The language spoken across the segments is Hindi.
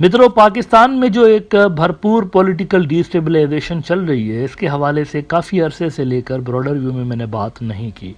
मित्रों, पाकिस्तान में जो एक भरपूर पॉलिटिकल डिस्टेबलाइजेशन चल रही है, इसके हवाले से काफ़ी अरसे से लेकर ब्रॉडर व्यू में मैंने बात नहीं की।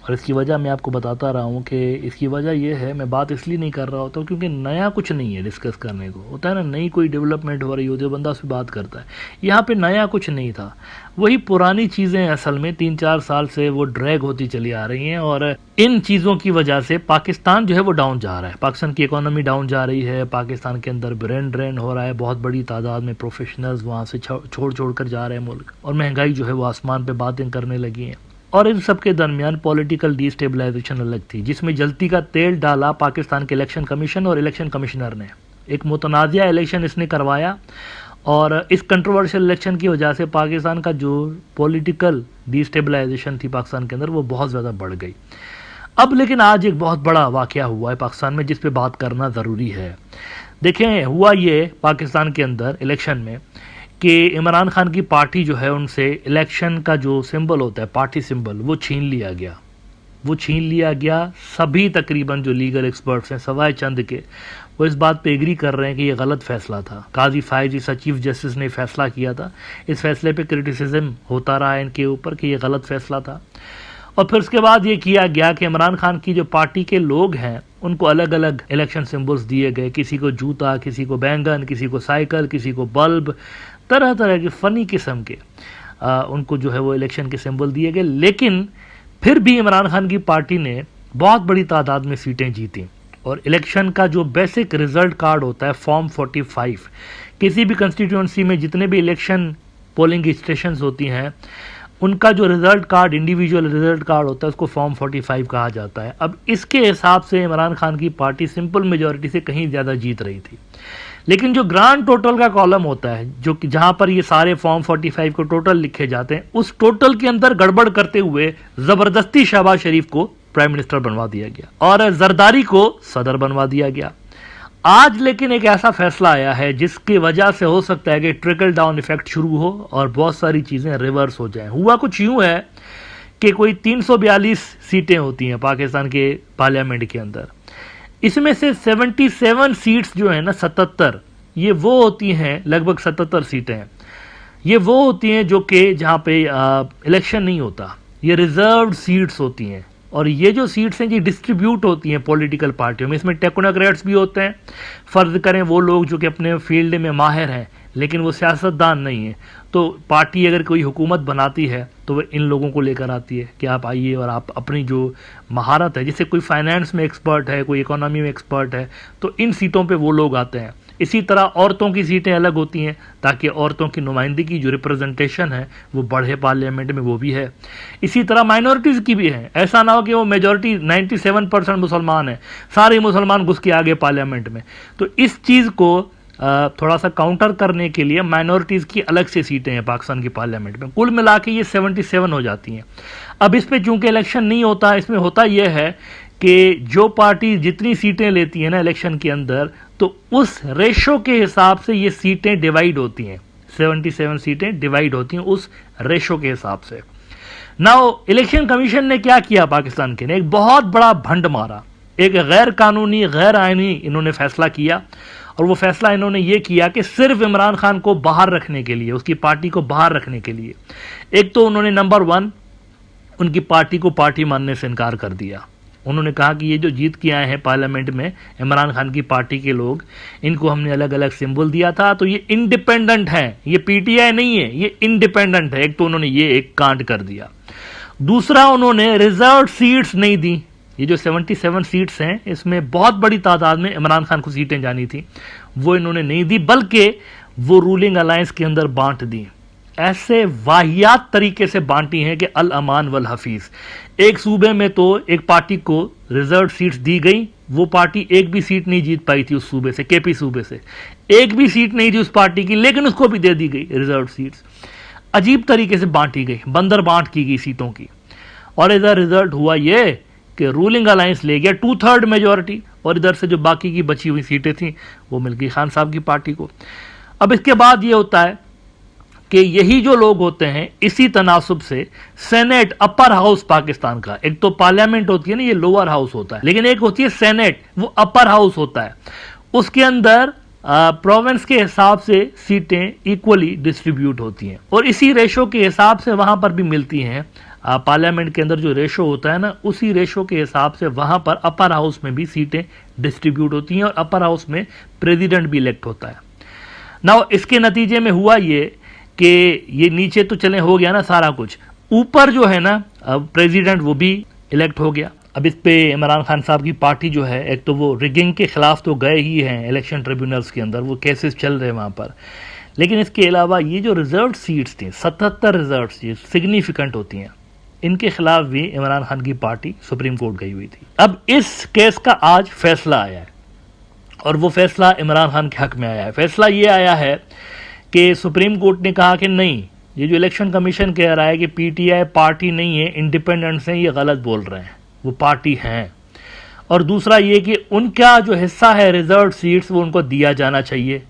और इसकी वजह मैं आपको बताता रहा हूँ कि इसकी वजह यह है, मैं बात इसलिए नहीं कर रहा होता क्योंकि नया कुछ नहीं है डिस्कस करने को। होता है ना, नई कोई डेवलपमेंट हो रही होती है, बंदा उस पर बात करता है। यहाँ पे नया कुछ नहीं था, वही पुरानी चीज़ें असल में 3-4 साल से वो ड्रैग होती चली आ रही हैं। और इन चीज़ों की वजह से पाकिस्तान जो है वो डाउन जा रहा है, पाकिस्तान की इकोनॉमी डाउन जा रही है, पाकिस्तान के अंदर ब्रेन ड्रेन हो रहा है, बहुत बड़ी तादाद में प्रोफेशनल्स वहाँ से छोड़ कर जा रहे हैं मुल्क, और महंगाई जो है वो आसमान पे बातें करने लगी हैं। और इन सब के दरमियान पॉलिटिकल डिस्टेबलाइजेशन अलग थी, जिसमें जल्ती का तेल डाला पाकिस्तान के इलेक्शन कमीशन और इलेक्शन कमिश्नर ने। एक मुतनाज़िया इलेक्शन इसने करवाया, और इस कंट्रोवर्शियल इलेक्शन की वजह से पाकिस्तान का जो पॉलिटिकल डिस्टेबलाइजेशन थी पाकिस्तान के अंदर, वो बहुत ज़्यादा बढ़ गई। अब लेकिन आज एक बहुत बड़ा वाक़या हुआ है पाकिस्तान में, जिस पे बात करना ज़रूरी है। देखें, हुआ ये पाकिस्तान के अंदर इलेक्शन में कि इमरान खान की पार्टी जो है, उनसे इलेक्शन का जो सिंबल होता है, पार्टी सिंबल, वो छीन लिया गया। वो छीन लिया गया। सभी तकरीबन जो लीगल एक्सपर्ट्स हैं, सवाए चंद के, वो इस बात पे एग्री कर रहे हैं कि ये गलत फैसला था। काजी फायज ईसा चीफ जस्टिस ने फैसला किया था। इस फैसले पे क्रिटिसिज्म होता रहा है इनके ऊपर कि ये गलत फैसला था। और फिर उसके बाद ये किया गया कि इमरान खान की जो पार्टी के लोग हैं, उनको अलग अलग इलेक्शन सिंबल्स दिए गए। किसी को जूता, किसी को बैंगन, किसी को साइकिल, किसी को बल्ब, तरह तरह के फ़नी किस्म के उनको जो है वो इलेक्शन के सिंबल दिए गए। लेकिन फिर भी इमरान खान की पार्टी ने बहुत बड़ी तादाद में सीटें जीती। और इलेक्शन का जो बेसिक रिजल्ट कार्ड होता है, फॉर्म 45, किसी भी कंस्टिट्यूंसी में जितने भी इलेक्शन पोलिंग स्टेशंस होती हैं, उनका जो result card, individual result card होता है, उसको फॉर्म 45 कहा जाता है। अब इसके हिसाब से इमरान खान की पार्टी सिंपल मेजॉरिटी से कहीं ज़्यादा जीत रही थी। लेकिन जो ग्रांड टोटल का कॉलम होता है, जो कि जहां पर ये सारे फॉर्म 45 को टोटल लिखे जाते हैं, उस टोटल के अंदर गड़बड़ करते हुए जबरदस्ती शहबाज शरीफ को प्राइम मिनिस्टर बनवा दिया गया और जरदारी को सदर बनवा दिया गया। आज लेकिन एक ऐसा फैसला आया है जिसकी वजह से हो सकता है कि ट्रिकल डाउन इफेक्ट शुरू हो और बहुत सारी चीजें रिवर्स हो जाएं। हुआ कुछ यूं है कि कोई 342 सीटें होती हैं पाकिस्तान के पार्लियामेंट के अंदर। इसमें से 77 सीट्स जो है ना, 77, ये वो होती हैं, लगभग 77 सीटें हैं, ये वो होती हैं जो कि जहाँ पे इलेक्शन नहीं होता, ये रिजर्व्ड सीट्स होती हैं। और ये जो सीट्स हैं ये डिस्ट्रीब्यूट होती हैं पॉलिटिकल पार्टियों में। इसमें टेक्नोक्रेट्स भी होते हैं, फ़र्ज करें वो लोग जो कि अपने फील्ड में माहिर हैं, लेकिन वो सियासतदान नहीं है। तो पार्टी अगर कोई हुकूमत बनाती है तो वो इन लोगों को लेकर आती है कि आप आइए और आप अपनी जो महारत है, जैसे कोई फाइनेंस में एक्सपर्ट है, कोई इकोनॉमी में एक्सपर्ट है, तो इन सीटों पे वो लोग आते हैं। इसी तरह औरतों की सीटें अलग होती हैं ताकि औरतों की नुमाइंदगी, जो रिप्रेजेंटेशन है, वो बढ़े पार्लियामेंट में, वो भी है। इसी तरह माइनॉरिटीज़ की भी है। ऐसा ना हो कि वो मेजॉरिटी 97% मुसलमान है, सारे मुसलमान घुस के आ गए पार्लियामेंट में। तो इस चीज़ को थोड़ा सा काउंटर करने के लिए माइनॉरिटीज़ की अलग से सीटें हैं पाकिस्तान की पार्लियामेंट में। कुल मिला के ये 77 हो जाती हैं। अब इस पर चूंकि इलेक्शन नहीं होता, इसमें होता यह है कि जो पार्टी जितनी सीटें लेती है ना इलेक्शन के अंदर, तो उस रेशो के हिसाब से ये सीटें डिवाइड होती हैं। 77 सीटें डिवाइड होती हैं उस रेशो के हिसाब से। नाउ इलेक्शन कमीशन ने क्या किया, पाकिस्तान के ने एक बहुत बड़ा भंड मारा, एक गैर कानूनी, गैर आईनी इन्होंने फैसला किया। और वो फैसला इन्होंने ये किया कि सिर्फ इमरान खान को बाहर रखने के लिए, उसकी पार्टी को बाहर रखने के लिए, एक तो उन्होंने नंबर 1 उनकी पार्टी को पार्टी मानने से इनकार कर दिया। उन्होंने कहा कि ये जो जीत के आए हैं पार्लियामेंट में इमरान खान की पार्टी के लोग, इनको हमने अलग अलग सिंबल दिया था, तो ये इंडिपेंडेंट है, ये पीटीआई नहीं है, ये इंडिपेंडेंट है। एक तो उन्होंने ये एक कांड कर दिया। दूसरा, उन्होंने रिजर्व सीट्स नहीं दी। ये जो 77 सीट्स हैं, इसमें बहुत बड़ी तादाद में इमरान खान को सीटें जानी थी, वो इन्होंने नहीं दी, बल्कि वो रूलिंग अलायंस के अंदर बांट दी। ऐसे वाहियात तरीके से बांटी हैं कि अल अमान वल हफीज। एक सूबे में तो एक पार्टी को रिजर्व सीट्स दी गई, वो पार्टी एक भी सीट नहीं जीत पाई थी उस सूबे से, केपी सूबे से एक भी सीट नहीं थी उस पार्टी की, लेकिन उसको भी दे दी गई रिजर्व सीट्स। अजीब तरीके से बांटी गई, बंदर बांट की गई सीटों की। और इधर रिजल्ट हुआ ये कि रूलिंग अलायंस ले गया 2/3 मेजॉरिटी, और इधर से जो बाकी की बची हुई सीटें थी वो मिल गई खान साहब की पार्टी को। अब इसके बाद ये होता है कि यही जो लोग होते हैं, इसी तनासुब से सेनेट, अपर हाउस पाकिस्तान का, एक तो पार्लियामेंट होती है ना, ये लोअर हाउस होता है, लेकिन एक होती है सेनेट, वो अपर हाउस होता है। उसके अंदर प्रोविंस के हिसाब से सीटें इक्वली डिस्ट्रीब्यूट होती हैं और इसी रेशो के हिसाब से वहां पर भी मिलती हैं। पार्लियामेंट के अंदर जो रेशो होता है ना, उसी रेशो के हिसाब से वहां पर अपर हाउस में भी सीटें डिस्ट्रीब्यूट होती हैं और अपर हाउस में प्रेसिडेंट भी इलेक्ट होता है। नाउ इसके नतीजे में हुआ ये कि ये नीचे तो चले हो गया ना सारा कुछ, ऊपर जो है ना अब प्रेसिडेंट वो भी इलेक्ट हो गया। अब इस पे इमरान खान साहब की पार्टी जो है, एक तो वो रिगिंग के खिलाफ तो गए ही हैं इलेक्शन ट्रिब्यूनल्स के अंदर, वो केसेस चल रहे हैं वहाँ पर, लेकिन इसके अलावा ये जो रिजर्व सीट्स थी 77 रिजर्व सीट्स सिग्निफिकेंट होती हैं, इनके खिलाफ भी इमरान खान की पार्टी सुप्रीम कोर्ट गई हुई थी। अब इस केस का आज फैसला आया है और वो फैसला इमरान खान के हक में आया है। फैसला ये आया है कि सुप्रीम कोर्ट ने कहा कि नहीं, ये जो इलेक्शन कमीशन कह रहा है कि पीटीआई पार्टी नहीं है, इंडिपेंडेंट्स हैं, ये गलत बोल रहे हैं, वो पार्टी हैं। और दूसरा ये कि उनका जो हिस्सा है रिजर्व सीट्स वो उनको दिया जाना चाहिए।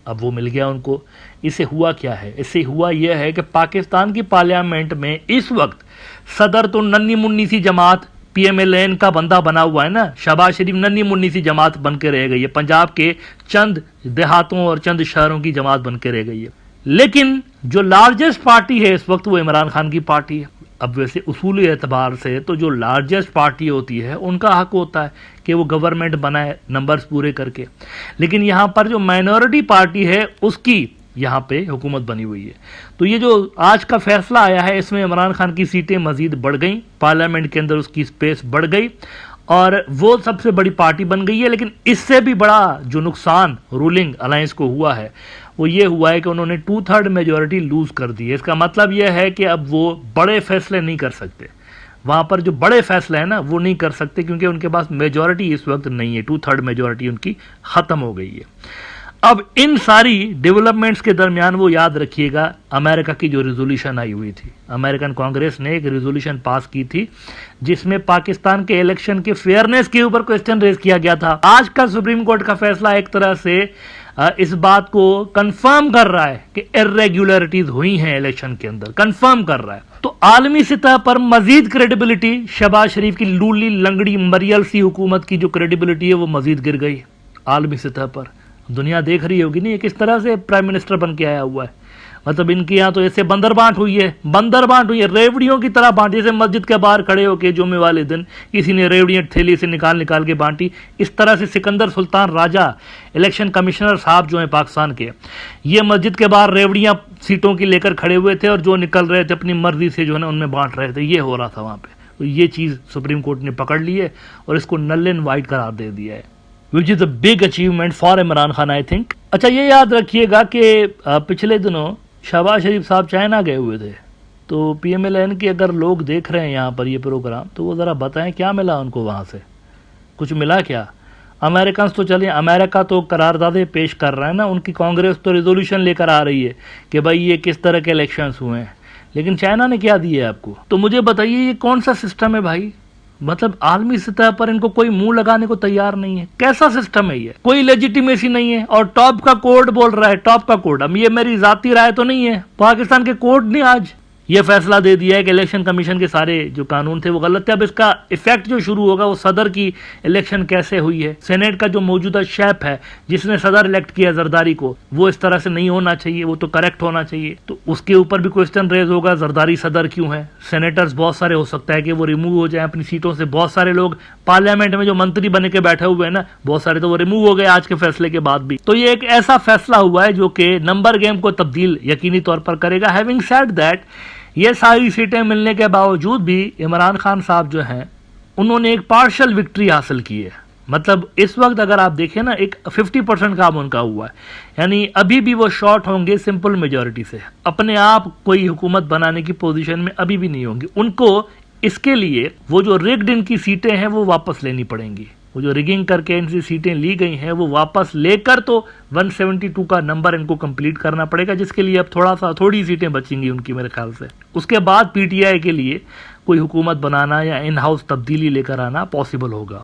अब वो मिल गया उनको। इससे हुआ क्या है? इससे हुआ यह है कि पाकिस्तान की पार्लियामेंट में इस वक्त सदर तो नन्ही मुन्नी सी जमात पीएमएलएन का बंदा बना हुआ है ना, शहबाज शरीफ नन्ही मुन्नी सी जमात बन के रह गई है, पंजाब के चंद देहातों और चंद शहरों की जमात बन के रह गई है। लेकिन जो लार्जेस्ट पार्टी है इस वक्त वो इमरान खान की पार्टी है। अब वैसे उसूली एतबार से तो जो लार्जेस्ट पार्टी होती है उनका हक होता है कि वो गवर्नमेंट बनाए नंबर्स पूरे करके, लेकिन यहाँ पर जो माइनॉरिटी पार्टी है उसकी यहाँ पे हुकूमत बनी हुई है। तो ये जो आज का फैसला आया है इसमें इमरान खान की सीटें मजीद बढ़ गई, पार्लियामेंट के अंदर उसकी स्पेस बढ़ गई और वो सबसे बड़ी पार्टी बन गई है। लेकिन इससे भी बड़ा जो नुकसान रूलिंग अलायंस को हुआ है वो ये हुआ है कि उन्होंने 2/3 मेजॉरिटी लूज कर दी है। इसका मतलब यह है कि अब वो बड़े फैसले नहीं कर सकते, वहां पर जो बड़े फैसले हैं ना वो नहीं कर सकते क्योंकि उनके पास मेजॉरिटी इस वक्त नहीं है, 2/3 मेजॉरिटी उनकी खत्म हो गई है। अब इन सारी डेवलपमेंट्स के दरमियान वो याद रखिएगा अमेरिका की जो रेजोल्यूशन आई हुई थी, अमेरिकन कांग्रेस ने एक रेजोल्यूशन पास की थी जिसमें पाकिस्तान के इलेक्शन के फेयरनेस के ऊपर क्वेश्चन रेज किया गया था। आज का सुप्रीम कोर्ट का फैसला एक तरह से इस बात को कंफर्म कर रहा है कि इर्रेगुलरिटीज हुई हैं इलेक्शन के अंदर, कंफर्म कर रहा है। तो आलमी सतह पर मजीद क्रेडिबिलिटी, शहबाज शरीफ की लूली लंगड़ी मरियल सी हुकूमत की जो क्रेडिबिलिटी है वो मजीद गिर गई आलमी सतह पर। दुनिया देख रही होगी नहीं किस तरह से प्राइम मिनिस्टर बन के आया हुआ है, मतलब इनके यहाँ तो ऐसे बंदर बांट हुई है, रेवड़ियों की तरह बांटी, जैसे मस्जिद के बाहर खड़े होकर जुम्मे वाले दिन किसी ने रेवड़ियाँ थैली से निकाल के बांटी, इस तरह से सिकंदर सुल्तान राजा इलेक्शन कमिश्नर साहब जो हैं पाकिस्तान के, ये मस्जिद के बाहर रेवड़ियाँ सीटों की लेकर खड़े हुए थे और जो निकल रहे थे अपनी मर्जी से जो है ना उनमें बांट रहे थे, ये हो रहा था वहाँ पे। तो ये चीज़ सुप्रीम कोर्ट ने पकड़ ली है और इसको नल एंड वाइट करार दे दिया है, which is a big achievement for Imran Khan I think. अच्छा ये याद रखिएगा कि पिछले दिनों शहबाज शरीफ साहब चाइना गए हुए थे, तो पीएमएलएन के अगर लोग देख रहे हैं यहाँ पर ये प्रोग्राम तो वो ज़रा बताएं क्या मिला उनको वहाँ से, कुछ मिला क्या? अमेरिकन तो चलिए, अमेरिका तो करारदादे पेश कर रहा है ना, उनकी कांग्रेस तो रेजोल्यूशन लेकर आ रही है कि भाई ये किस तरह के इलेक्शंस हुए हैं, लेकिन चाइना ने क्या दिया है आपको? तो मुझे बताइए ये कौन सा सिस्टम है भाई? मतलब आलमी सतह पर इनको कोई मुंह लगाने को तैयार नहीं है, कैसा सिस्टम है ये? कोई लेजिटिमेसी नहीं है और टॉप का कोर्ट बोल रहा है, टॉप का कोर्ट, अब ये मेरी जाती राय तो नहीं है, पाकिस्तान के कोर्ट ने आज ये फैसला दे दिया है कि इलेक्शन कमीशन के सारे जो कानून थे वो गलत थे। अब इसका इफेक्ट जो शुरू होगा वो सदर की इलेक्शन कैसे हुई है, सेनेट का जो मौजूदा शेफ है जिसने सदर इलेक्ट किया जरदारी को, वो इस तरह से नहीं होना चाहिए, वो तो करेक्ट होना चाहिए। तो उसके ऊपर भी क्वेश्चन रेज होगा, जरदारी सदर क्यों है? सेनेटर्स बहुत सारे हो सकता है कि वो रिमूव हो जाए अपनी सीटों से, बहुत सारे लोग पार्लियामेंट में जो मंत्री बने के बैठे हुए हैं ना, बहुत सारे तो वो रिमूव हो गए आज के फैसले के बाद भी। तो ये एक ऐसा फैसला हुआ है जो कि नंबर गेम को तब्दील यकीनी तौर पर करेगा। हैविंग सेड दैट, ये सारी सीटें मिलने के बावजूद भी इमरान खान साहब जो हैं उन्होंने एक पार्शियल विक्ट्री हासिल की है। मतलब इस वक्त अगर आप देखें ना एक 50% काम उनका हुआ है, यानी अभी भी वो शॉर्ट होंगे सिंपल मेजॉरिटी से, अपने आप कोई हुकूमत बनाने की पोजीशन में अभी भी नहीं होंगे। उनको इसके लिए वो जो रिग्ड इनकी सीटें हैं वो वापस लेनी पड़ेंगी, वो जो रिगिंग करके इनसे सीटें ली गई हैं वो वापस लेकर तो 172 का नंबर इनको कंप्लीट करना पड़ेगा, जिसके लिए अब थोड़ी सीटें बचेंगी उनकी मेरे ख्याल से। उसके बाद पीटीआई के लिए कोई हुकूमत बनाना या इन हाउस तब्दीली लेकर आना पॉसिबल होगा।